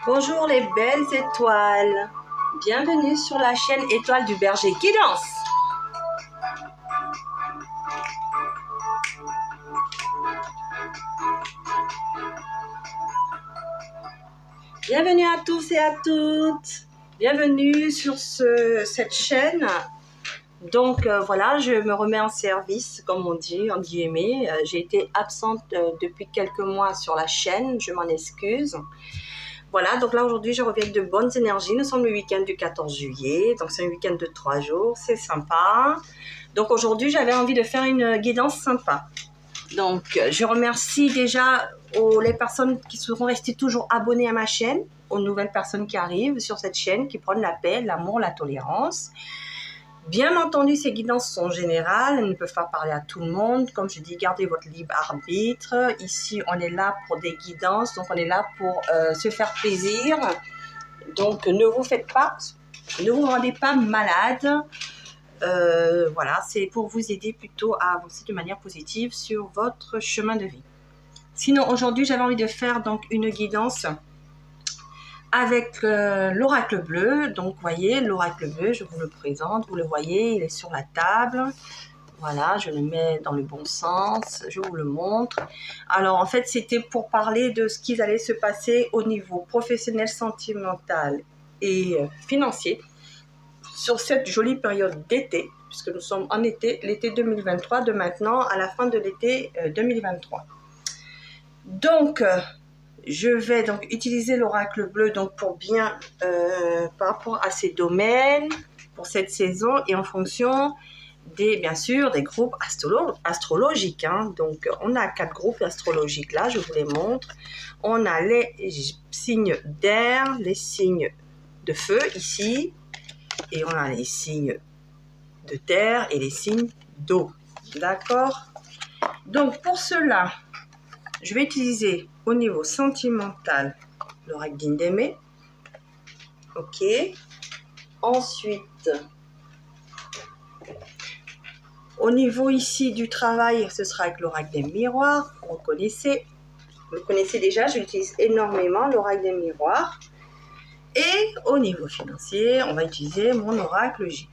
Bonjour les belles étoiles, bienvenue sur la chaîne Étoile du Berger qui danse. Bienvenue à tous et à toutes, bienvenue sur cette chaîne. Donc voilà, je me remets en service, comme on dit, en guillemets. J'ai été absente depuis quelques mois sur la chaîne, je m'en excuse. Voilà, donc là aujourd'hui je reviens avec de bonnes énergies. Nous sommes le week-end du 14 juillet, donc c'est un week-end de 3 jours, c'est sympa. Donc aujourd'hui j'avais envie de faire une guidance sympa. Donc je remercie déjà les personnes qui seront restées toujours abonnées à ma chaîne, aux nouvelles personnes qui arrivent sur cette chaîne, qui prennent la paix, l'amour, la tolérance. Bien entendu, ces guidances sont générales, elles ne peuvent pas parler à tout le monde. Comme je dis, gardez votre libre arbitre. Ici, on est là pour des guidances, donc on est là pour se faire plaisir. Donc, ne vous rendez pas malade. Voilà, c'est pour vous aider plutôt à avancer de manière positive sur votre chemin de vie. Sinon, aujourd'hui, j'avais envie de faire donc une guidance avec l'oracle bleu. Donc vous voyez l'oracle bleu, je vous le présente, vous le voyez, il est sur la table. Voilà, je le mets dans le bon sens, je vous le montre. Alors en fait c'était pour parler de ce qui allait se passer au niveau professionnel, sentimental et financier sur cette jolie période d'été, puisque nous sommes en été, l'été 2023, de maintenant à la fin de l'été 2023. Donc je vais donc utiliser l'oracle bleu donc pour bien par rapport à ces domaines pour cette saison et en fonction bien sûr des groupes astrologiques. Hein. Donc on a 4 groupes astrologiques là, je vous les montre. On a les signes d'air, les signes de feu ici, et on a les signes de terre et les signes d'eau. D'accord? Donc pour cela, je vais utiliser au niveau sentimental l'oracle d'Indémé. Ok. Ensuite, au niveau ici du travail, ce sera avec l'oracle des miroirs. Vous le connaissez déjà, j'utilise énormément l'oracle des miroirs. Et au niveau financier, on va utiliser mon oracle G.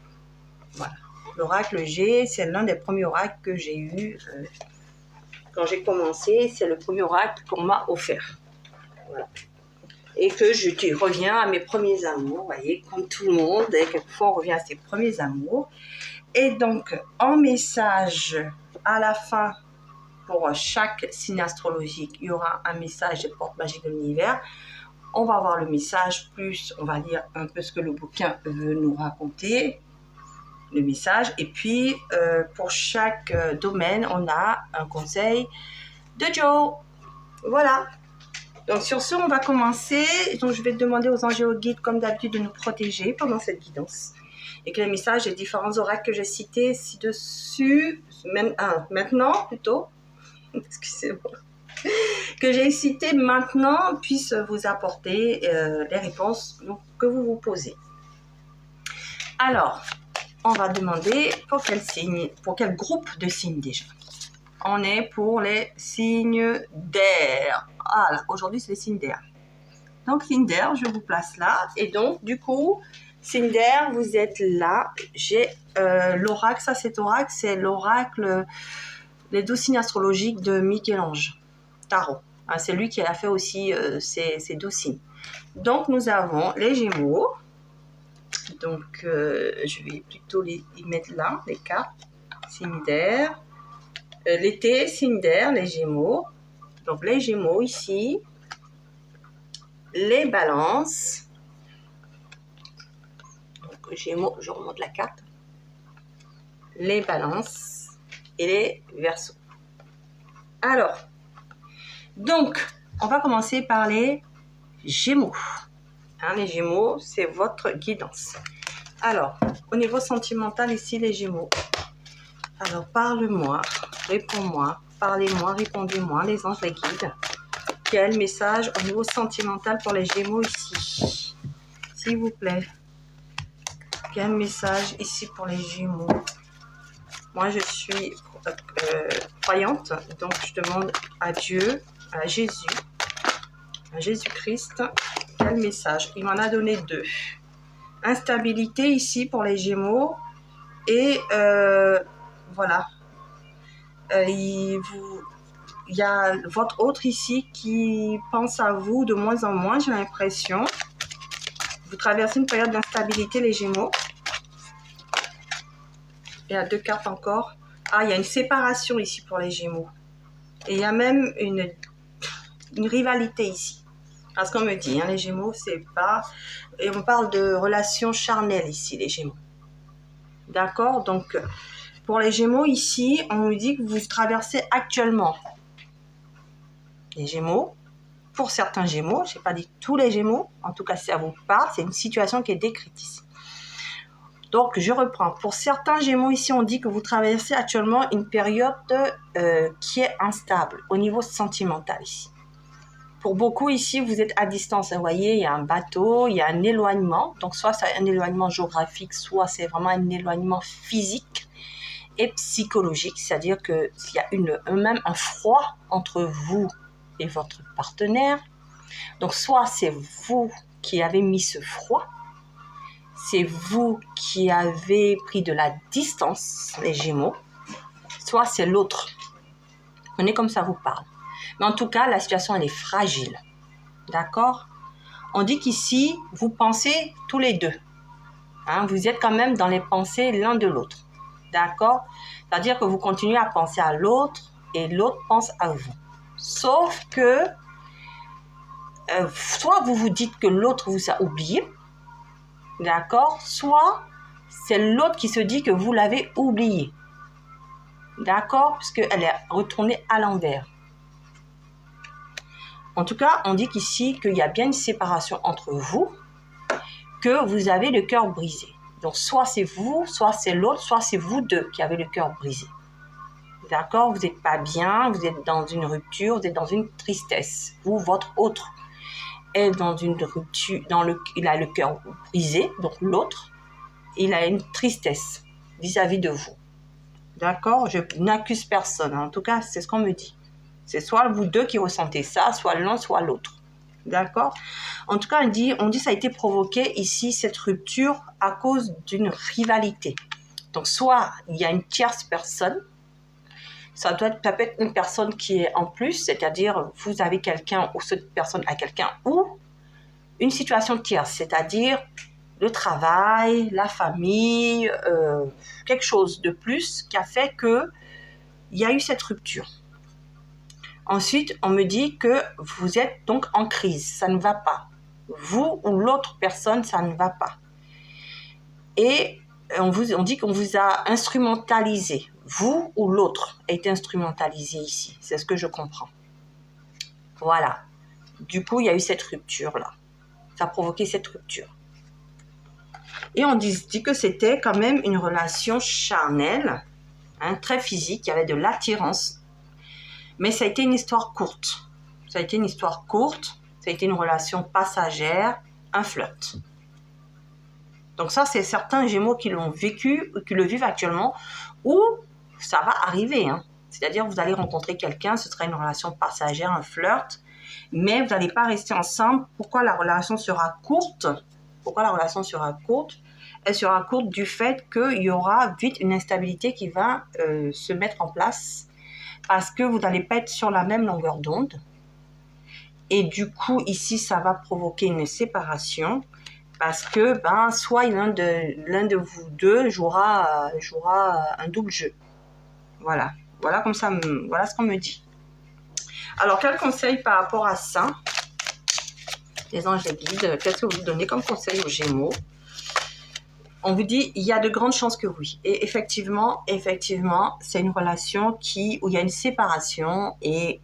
Voilà. L'oracle G, c'est l'un des premiers oracles que j'ai eu quand j'ai commencé. C'est le premier oracle qu'on m'a offert. Voilà. Et que je reviens à mes premiers amours, vous voyez, comme tout le monde, et quelquefois on revient à ses premiers amours. Et donc, en message, à la fin, pour chaque signe astrologique, il y aura un message des portes magiques de l'univers. On va voir le message, plus on va lire un peu ce que le bouquin veut nous raconter, le message. Et puis, pour chaque domaine, on a un conseil de Joe. Voilà. Donc sur ce, on va commencer. Donc je vais demander aux anges et aux guides, comme d'habitude, de nous protéger pendant cette guidance. Et que les messages des différents oracles que j'ai cités ci-dessus, maintenant plutôt, excusez-moi, que j'ai cités maintenant, puissent vous apporter les réponses que vous vous posez. Alors, on va demander pour quel signe, pour quel groupe de signes déjà. On est pour les signes d'air. Ah, aujourd'hui, c'est les signes d'air. Donc, signe d'air, je vous place là. Et donc, du coup, signe d'air, vous êtes là. J'ai l'oracle. Ça, cet oracle, c'est l'oracle, les 12 signes astrologiques de Michel-Ange Tarot. Ah, c'est lui qui a fait aussi ces 12 signes. Donc, nous avons les Gémeaux. Donc, je vais plutôt y mettre là, les cartes. Signe d'air. L'été, signe d'air, les Gémeaux. Donc, les Gémeaux ici. Les balances. Donc, Gémeaux, je remonte la carte. Les balances et les Verseaux. Alors, donc, on va commencer par les Gémeaux. Hein, les Gémeaux, c'est votre guidance. Alors, au niveau sentimental, ici, les Gémeaux. Alors, parle-moi, réponds-moi, parlez-moi, répondez-moi, les anges, les guides. Quel message au niveau sentimental pour les Gémeaux ici? S'il vous plaît. Quel message ici pour les Gémeaux? Moi, je suis croyante, donc je demande à Dieu, à Jésus, à Jésus-Christ, Quel message? Il m'en a donné deux. Instabilité ici pour les Gémeaux. Et voilà. Il y a votre autre ici qui pense à vous de moins en moins, j'ai l'impression. Vous traversez une période d'instabilité, les Gémeaux. Il y a deux cartes encore. Ah, il y a une séparation ici pour les Gémeaux. Et il y a même une rivalité ici. Parce qu'on me dit, hein, les Gémeaux, c'est pas... Et on parle de relations charnelles ici, les Gémeaux. D'accord? Donc, pour les Gémeaux ici, on me dit que vous traversez actuellement les Gémeaux. Pour certains Gémeaux, je n'ai pas dit tous les Gémeaux, en tout cas si ça vous parle, c'est une situation qui est décrite ici. Donc je reprends. Pour certains Gémeaux ici, on dit que vous traversez actuellement une période qui est instable au niveau sentimental ici. Pour beaucoup ici, vous êtes à distance. Vous voyez, il y a un bateau, il y a un éloignement. Donc soit c'est un éloignement géographique, soit c'est vraiment un éloignement physique et psychologique. C'est-à-dire qu'il y a même un froid entre vous et votre partenaire. Donc soit c'est vous qui avez mis ce froid, c'est vous qui avez pris de la distance, les Gémeaux, soit c'est l'autre. On est comme ça vous parle. Mais en tout cas, la situation elle est fragile. D'accord? On dit qu'ici, vous pensez tous les deux. Hein, vous êtes quand même dans les pensées l'un de l'autre. D'accord? C'est-à-dire que vous continuez à penser à l'autre et l'autre pense à vous. Sauf que soit vous vous dites que l'autre vous a oublié, d'accord, soit c'est l'autre qui se dit que vous l'avez oublié, d'accord, puisqu'elle est retournée à l'envers. En tout cas, on dit qu'ici qu'il y a bien une séparation entre vous, que vous avez le cœur brisé. Donc soit c'est vous, soit c'est l'autre, soit c'est vous deux qui avez le cœur brisé. D'accord, vous n'êtes pas bien, vous êtes dans une rupture, vous êtes dans une tristesse, ou votre autre est dans une rupture, il a le cœur brisé, donc l'autre, il a une tristesse vis-à-vis de vous. D'accord? Je n'accuse personne, en tout cas, c'est ce qu'on me dit. C'est soit vous deux qui ressentez ça, soit l'un, soit l'autre. D'accord? En tout cas, on dit ça a été provoqué ici, cette rupture, à cause d'une rivalité. Donc, soit il y a une tierce personne, ça peut être une personne qui est en plus, c'est-à-dire vous avez quelqu'un ou cette personne a quelqu'un, ou une situation tierce, c'est-à-dire le travail, la famille, quelque chose de plus qui a fait qu'il y a eu cette rupture. Ensuite, on me dit que vous êtes donc en crise, ça ne va pas. Vous ou l'autre personne, ça ne va pas. Et on dit qu'on vous a instrumentalisé. Vous ou l'autre a été instrumentalisé ici. C'est ce que je comprends. Voilà. Du coup, il y a eu cette rupture-là. Ça a provoqué cette rupture. Et on dit que c'était quand même une relation charnelle, hein, très physique. Il y avait de l'attirance. Mais ça a été une histoire courte. Ça a été une histoire courte. Ça a été une relation passagère, un flirt. Donc ça, c'est certains Gémeaux qui l'ont vécu, qui le vivent actuellement, ou ça va arriver. Hein. C'est-à-dire, vous allez rencontrer quelqu'un, ce sera une relation passagère, un flirt, mais vous n'allez pas rester ensemble. Pourquoi la relation sera courte? Pourquoi la relation sera courte? Elle sera courte du fait qu'il y aura vite une instabilité qui va se mettre en place, parce que vous n'allez pas être sur la même longueur d'onde. Et du coup, ici, ça va provoquer une séparation. Parce que soit l'un de vous deux jouera un double jeu. Voilà comme ça, voilà ce qu'on me dit. Alors, quel conseil par rapport à ça? Les anges et guides, qu'est-ce que vous donnez comme conseil aux Gémeaux? On vous dit, il y a de grandes chances que oui. Et effectivement, c'est une relation où il y a une séparation. Et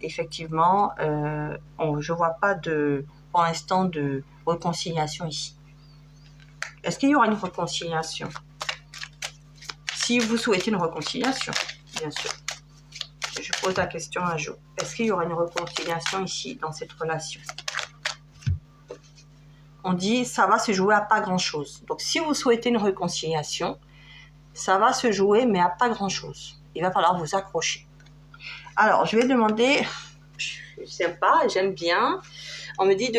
effectivement, je ne vois pas pour l'instant de réconciliation ici. Est-ce qu'il y aura une réconciliation? Si vous souhaitez une réconciliation, bien sûr. Je pose la question à Jo. Est-ce qu'il y aura une réconciliation ici, dans cette relation? On dit, ça va se jouer à pas grand-chose. Donc, si vous souhaitez une réconciliation, ça va se jouer, mais à pas grand-chose. Il va falloir vous accrocher. Alors, je vais demander, je sais pas, j'aime bien. On me dit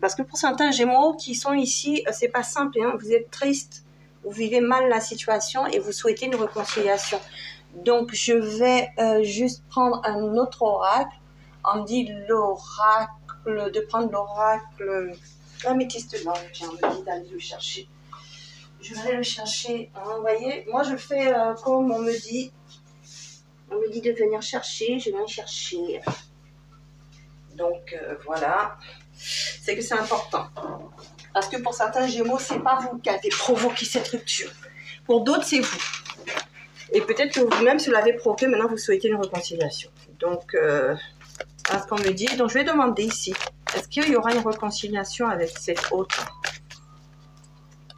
parce que pour certains Gémeaux qui sont ici, c'est pas simple, hein, vous êtes triste, vous vivez mal la situation et vous souhaitez une réconciliation. Donc, je vais juste prendre un autre oracle. On me dit l'oracle, de prendre l'oracle, l'améthyste blanc. Tiens, on me dit d'aller le chercher. Je vais aller le chercher. Hein, vous voyez, moi, je fais comme on me dit. On me dit de venir chercher, je viens chercher. Donc, voilà. C'est que c'est important. Parce que pour certains Gémeaux, c'est pas vous qui avez provoqué cette rupture. Pour d'autres, c'est vous. Et peut-être que vous-même, si vous l'avez provoqué, maintenant, vous souhaitez une réconciliation. Donc, à ce qu'on me dit. Donc, je vais demander ici, est-ce qu'il y aura une réconciliation avec cette autre?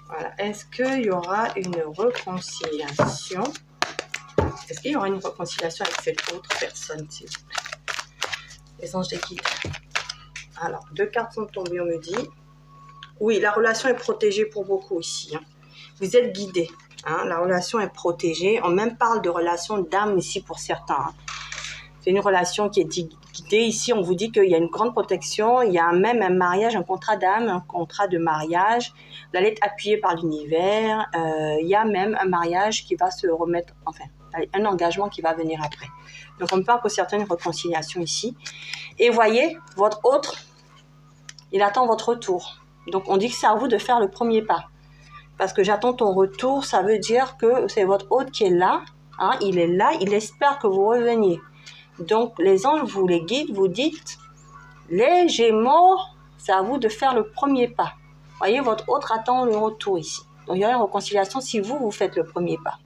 Voilà. Est-ce qu'il y aura une réconciliation? Est-ce qu'il y aura une réconciliation avec cette autre personne, s'il vous plaît? Les anges des guides. Alors, 2 cartes sont tombées, on me dit. Oui, la relation est protégée pour beaucoup ici. Hein. Vous êtes guidés. Hein, la relation est protégée. On même parle de relation d'âme ici pour certains. Hein. C'est une relation qui est guidée. Ici, on vous dit qu'il y a une grande protection. Il y a même un mariage, un contrat d'âme, un contrat de mariage. Vous allez être appuyé par l'univers. Il y a même un mariage qui va se remettre, enfin, un engagement qui va venir après. Donc, on parle pour certaines réconciliations ici. Et voyez, votre autre, il attend votre retour. Donc, on dit que c'est à vous de faire le premier pas. Parce que j'attends ton retour, ça veut dire que c'est votre hôte qui est là. Hein, il est là, il espère que vous reveniez. Donc, les anges vous les guident, vous dites, les Gémeaux, c'est à vous de faire le premier pas. Voyez, votre autre attend le retour ici. Donc, il y aura une réconciliation si vous faites le premier pas.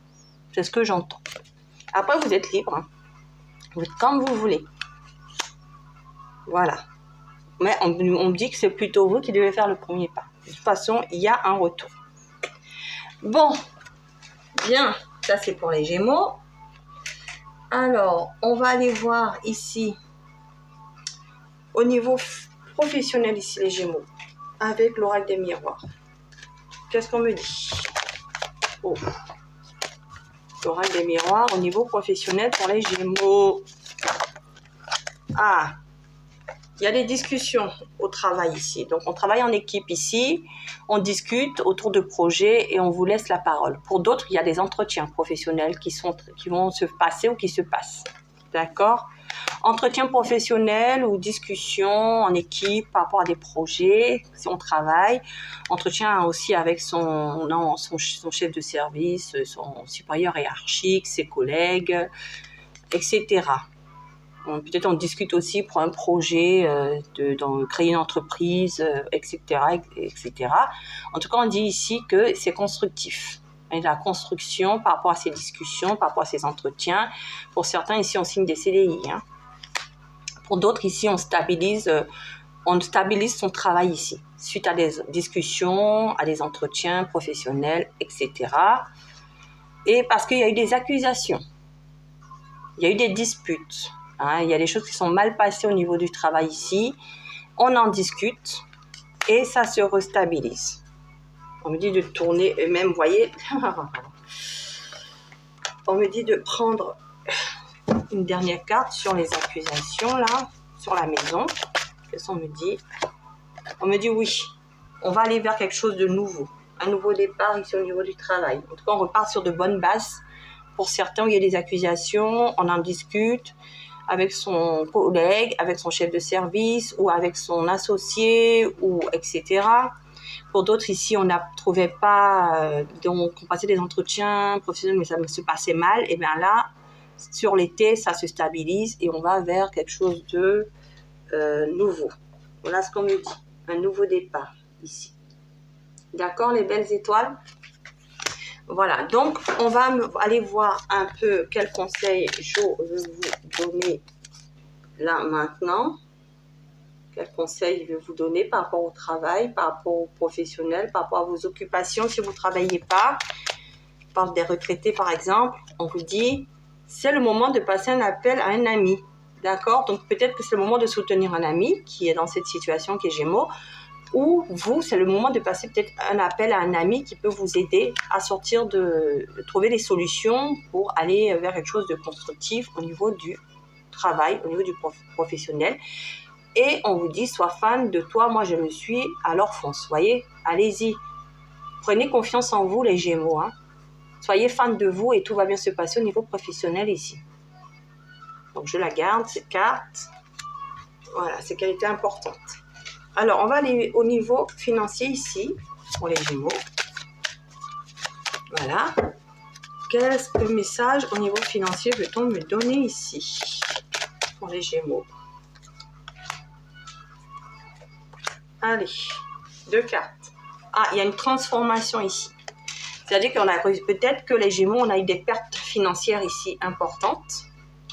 C'est ce que j'entends. Après, vous êtes libre. Hein. Vous êtes comme vous voulez. Voilà. Mais on me dit que c'est plutôt vous qui devez faire le premier pas. De toute façon, il y a un retour. Bon, bien, ça c'est pour les Gémeaux. Alors, on va aller voir ici, au niveau professionnel ici, les Gémeaux, avec l'oracle des miroirs. Qu'est-ce qu'on me dit? Oh. L'oracle des miroirs au niveau professionnel pour les Gémeaux. Ah, il y a des discussions au travail ici. Donc, on travaille en équipe ici. On discute autour de projets et on vous laisse la parole. Pour d'autres, il y a des entretiens professionnels qui vont se passer ou qui se passent. D'accord? Entretien professionnel ou discussion en équipe par rapport à des projets, si on travaille. Entretien aussi avec son chef de service, son supérieur hiérarchique, ses collègues, etc. Peut-être on discute aussi pour un projet, créer une entreprise, etc., etc. En tout cas, on dit ici que c'est constructif. Et la construction par rapport à ces discussions, par rapport à ces entretiens. Pour certains, ici, on signe des CDI. Hein. Pour d'autres, ici, on stabilise son travail ici, suite à des discussions, à des entretiens professionnels, etc. Et parce qu'il y a eu des accusations, il y a eu des disputes. Hein, il y a des choses qui sont mal passées au niveau du travail ici. On en discute et ça se restabilise. On me dit de tourner, et même, vous voyez, on me dit de prendre une dernière carte sur les accusations, là, sur la maison. Qu'est-ce qu'on me dit? On me dit oui, on va aller vers quelque chose de nouveau. Un nouveau départ ici au niveau du travail. En tout cas, on repart sur de bonnes bases. Pour certains, il y a des accusations, on en discute avec son collègue, avec son chef de service ou avec son associé, ou etc. Pour d'autres, ici, on ne trouvait pas, donc on passait des entretiens professionnels, mais ça se passait mal. Et bien là, sur l'été, ça se stabilise et on va vers quelque chose de nouveau. Voilà ce qu'on me dit, un nouveau départ ici. D'accord, les belles étoiles? Voilà, donc on va aller voir un peu quel conseil je veux vous donner là maintenant. Quel conseil je vais vous donner par rapport au travail, par rapport aux professionnels, par rapport à vos occupations si vous ne travaillez pas. Je parle des retraités par exemple. On vous dit, c'est le moment de passer un appel à un ami. D'accord? Donc peut-être que c'est le moment de soutenir un ami qui est dans cette situation, qui est Gémeaux. Ou vous, c'est le moment de passer peut-être un appel à un ami qui peut vous aider à sortir de trouver des solutions pour aller vers quelque chose de constructif au niveau du travail, au niveau du professionnel. Et on vous dit, sois fan de toi, moi je le suis, alors fonce. Voyez, allez-y. Prenez confiance en vous les Gémeaux. Hein. Soyez fan de vous et tout va bien se passer au niveau professionnel ici. Donc je la garde, cette carte. Voilà, c'est qu'elle était importante. Alors, on va aller au niveau financier ici, pour les Gémeaux. Voilà. Quel message au niveau financier veut-on me donner ici, pour les Gémeaux? Allez, 2 cartes. Ah, il y a une transformation ici. C'est-à-dire qu'on a peut-être que les Gémeaux, on a eu des pertes financières ici importantes.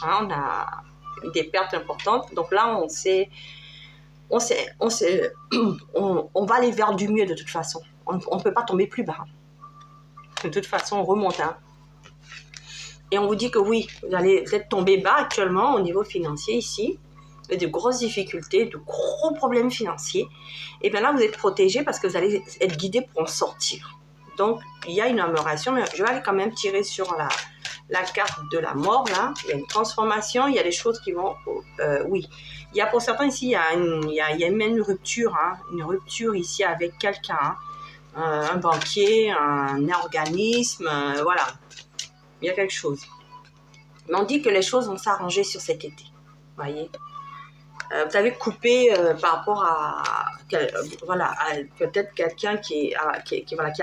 Hein, on a eu des pertes importantes. Donc là, on va aller vers du mieux de toute façon. On ne peut pas tomber plus bas. De toute façon, on remonte. Hein. Et on vous dit que oui, vous allez peut-être tomber bas actuellement au niveau financier ici. Et de grosses difficultés, de gros problèmes financiers. Et bien là, vous êtes protégé parce que vous allez être guidé pour en sortir. Donc, il y a une amélioration, mais je vais aller quand même tirer sur la carte de la mort, là. Il y a une transformation, il y a des choses qui vont... oui, il y a pour certains ici, il y a même une rupture, hein, une rupture ici avec quelqu'un, hein, un banquier, un organisme, voilà. Il y a quelque chose. Mais on dit que les choses vont s'arranger sur cet été, vous voyez. Vous avez coupé par rapport à voilà, peut-être quelqu'un qui a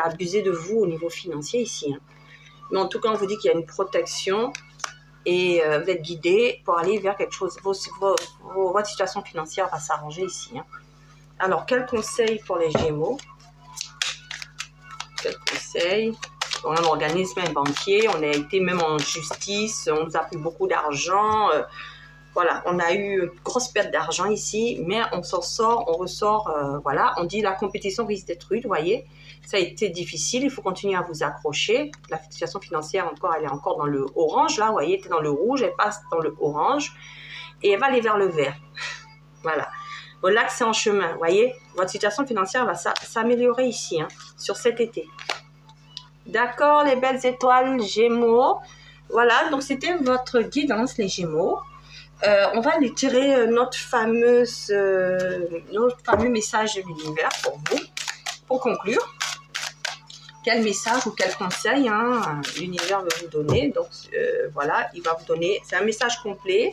abusé de vous au niveau financier ici. Hein. Mais en tout cas, on vous dit qu'il y a une protection et vous êtes guidé pour aller vers quelque chose. Votre situation financière va s'arranger ici. Hein. Alors, quel conseil pour les Gémeaux? Quel conseil? On a un organisme, un banquier, on a été même en justice, on nous a pris beaucoup d'argent. Voilà, on a eu une grosse perte d'argent ici, mais on s'en sort, on ressort, voilà. On dit la compétition risque d'être rude, vous voyez. Ça a été difficile, il faut continuer à vous accrocher. La situation financière, elle est encore dans le orange, là, vous voyez, elle était dans le rouge, elle passe dans le orange, et elle va aller vers le vert. Voilà. Bon, là, c'est en chemin, vous voyez. Votre situation financière va s'améliorer ici, hein, sur cet été. D'accord, les belles étoiles Gémeaux. Voilà, donc c'était votre guidance, les Gémeaux. On va aller tirer notre fameux message de l'univers pour vous, pour conclure. Quel message ou quel conseil hein, l'univers va vous donner. Donc voilà, il va vous donner, c'est un message complet.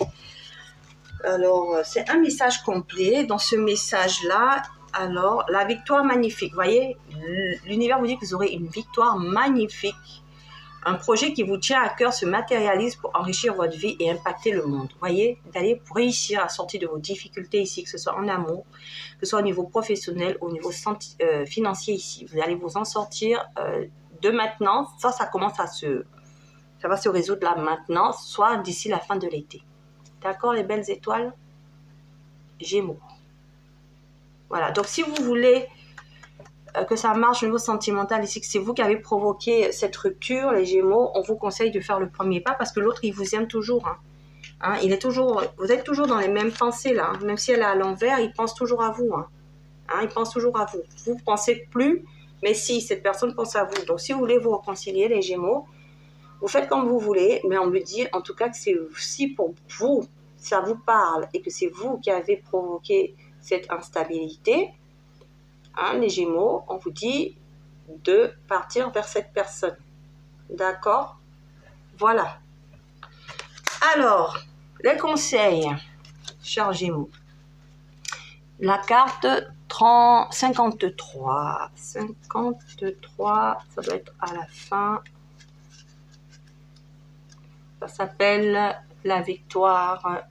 Alors, c'est un message complet. Dans ce message-là, alors, la victoire magnifique. Vous voyez, l'univers vous dit que vous aurez une victoire magnifique. Un projet qui vous tient à cœur se matérialise pour enrichir votre vie et impacter le monde. Vous voyez, d'aller pour réussir à sortir de vos difficultés ici, que ce soit en amour, que ce soit au niveau professionnel, au niveau financier ici. Vous allez vous en sortir de maintenant. Ça va se résoudre là maintenant, soit d'ici la fin de l'été. D'accord, les belles étoiles Gémeaux. Voilà, donc si vous voulez que ça marche au niveau sentimental ici, que c'est vous qui avez provoqué cette rupture, les Gémeaux, on vous conseille de faire le premier pas parce que l'autre, il vous aime toujours. Hein. Hein, vous êtes toujours dans les mêmes pensées là. Hein. Même si elle est à l'envers, il pense toujours à vous. Hein. Hein, il pense toujours à vous. Vous ne pensez plus, mais si, cette personne pense à vous. Donc si vous voulez vous réconcilier, les Gémeaux, vous faites comme vous voulez, mais on me dit en tout cas que c'est si pour vous, ça vous parle et que c'est vous qui avez provoqué cette instabilité, hein, les Gémeaux, on vous dit de partir vers cette personne. D'accord? Voilà. Alors, les conseils, chers Gémeaux. La carte 53. 53, ça doit être à la fin. Ça s'appelle la victoire.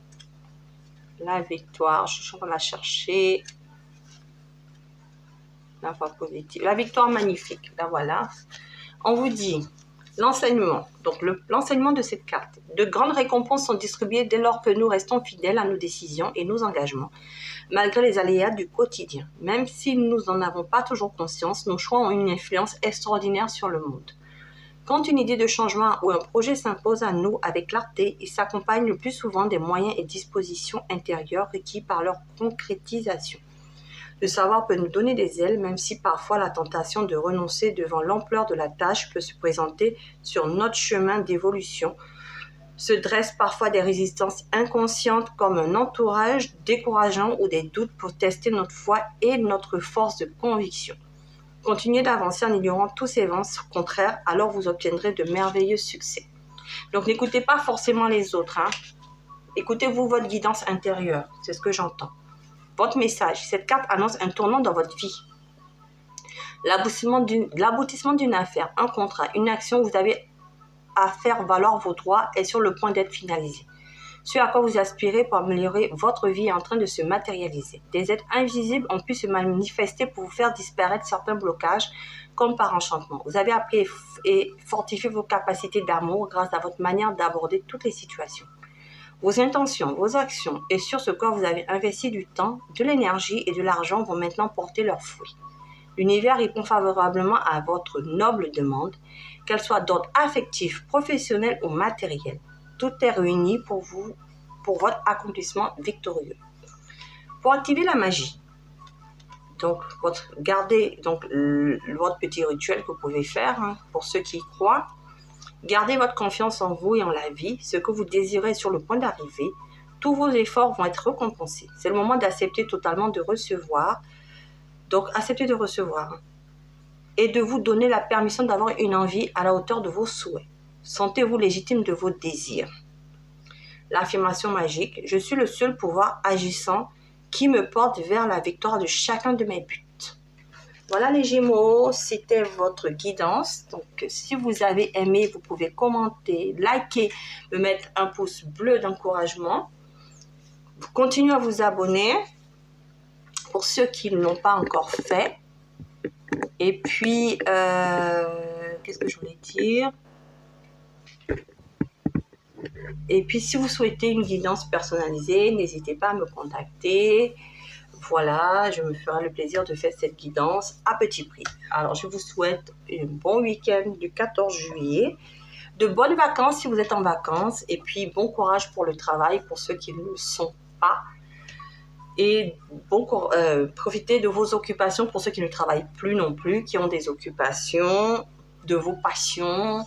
La victoire, je suis en train de la chercher. La voie positive. La victoire magnifique, là voilà. On vous dit l'enseignement. Donc l'enseignement de cette carte. De grandes récompenses sont distribuées dès lors que nous restons fidèles à nos décisions et nos engagements, malgré les aléas du quotidien. Même si nous n'en avons pas toujours conscience, nos choix ont une influence extraordinaire sur le monde. Quand une idée de changement ou un projet s'impose à nous avec clarté, il s'accompagne le plus souvent des moyens et dispositions intérieures requis par leur concrétisation. Le savoir peut nous donner des ailes, même si parfois la tentation de renoncer devant l'ampleur de la tâche peut se présenter sur notre chemin d'évolution. se dressent parfois des résistances inconscientes comme un entourage décourageant ou des doutes pour tester notre foi et notre force de conviction. Continuez d'avancer en ignorant tous ces vents contraires, alors vous obtiendrez de merveilleux succès. Donc n'écoutez pas forcément les autres, hein. Écoutez-vous votre guidance intérieure, c'est ce que j'entends. Votre message, cette carte annonce un tournant dans votre vie. L'aboutissement d'une affaire, un contrat, une action où vous avez à faire valoir vos droits est sur le point d'être finalisé. Ce à quoi vous aspirez pour améliorer votre vie est en train de se matérialiser. Des êtres invisibles ont pu se manifester pour vous faire disparaître certains blocages, comme par enchantement. Vous avez appris et fortifié vos capacités d'amour grâce à votre manière d'aborder toutes les situations. Vos intentions, vos actions et sur ce quoi vous avez investi du temps, de l'énergie et de l'argent vont maintenant porter leurs fruits. L'univers répond favorablement à votre noble demande, qu'elle soit d'ordre affectif, professionnel ou matériel. Tout est réuni pour votre accomplissement victorieux. Pour activer la magie, gardez votre petit rituel que vous pouvez faire, hein, pour ceux qui y croient. Gardez votre confiance en vous et en la vie, ce que vous désirez sur le point d'arriver. Tous vos efforts vont être récompensés. C'est le moment d'accepter totalement de recevoir. Donc, acceptez de recevoir et de vous donner la permission d'avoir une envie à la hauteur de vos souhaits. Sentez-vous légitime de vos désirs. L'affirmation magique, je suis le seul pouvoir agissant qui me porte vers la victoire de chacun de mes buts. Voilà les Gémeaux, c'était votre guidance. Donc si vous avez aimé, vous pouvez commenter, liker, me mettre un pouce bleu d'encouragement. Continuez à vous abonner pour ceux qui ne l'ont pas encore fait. Et puis, qu'est-ce que je voulais dire ? Et puis, si vous souhaitez une guidance personnalisée, n'hésitez pas à me contacter. Voilà, je me ferai le plaisir de faire cette guidance à petit prix. Alors, je vous souhaite un bon week-end du 14 juillet, de bonnes vacances si vous êtes en vacances, et puis bon courage pour le travail pour ceux qui ne le sont pas. Et profitez de vos occupations pour ceux qui ne travaillent plus non plus, qui ont des occupations, de vos passions.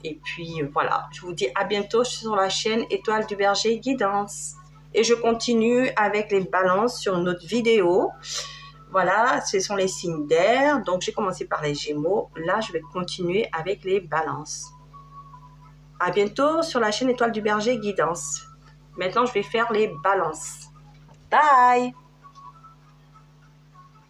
Et puis voilà, je vous dis à bientôt sur la chaîne Étoile du Berger Guidance. Et je continue avec les balances sur une autre vidéo. Voilà, ce sont les signes d'air. Donc j'ai commencé par les Gémeaux. Là, je vais continuer avec les balances. À bientôt sur la chaîne Étoile du Berger Guidance. Maintenant, je vais faire les balances. Bye!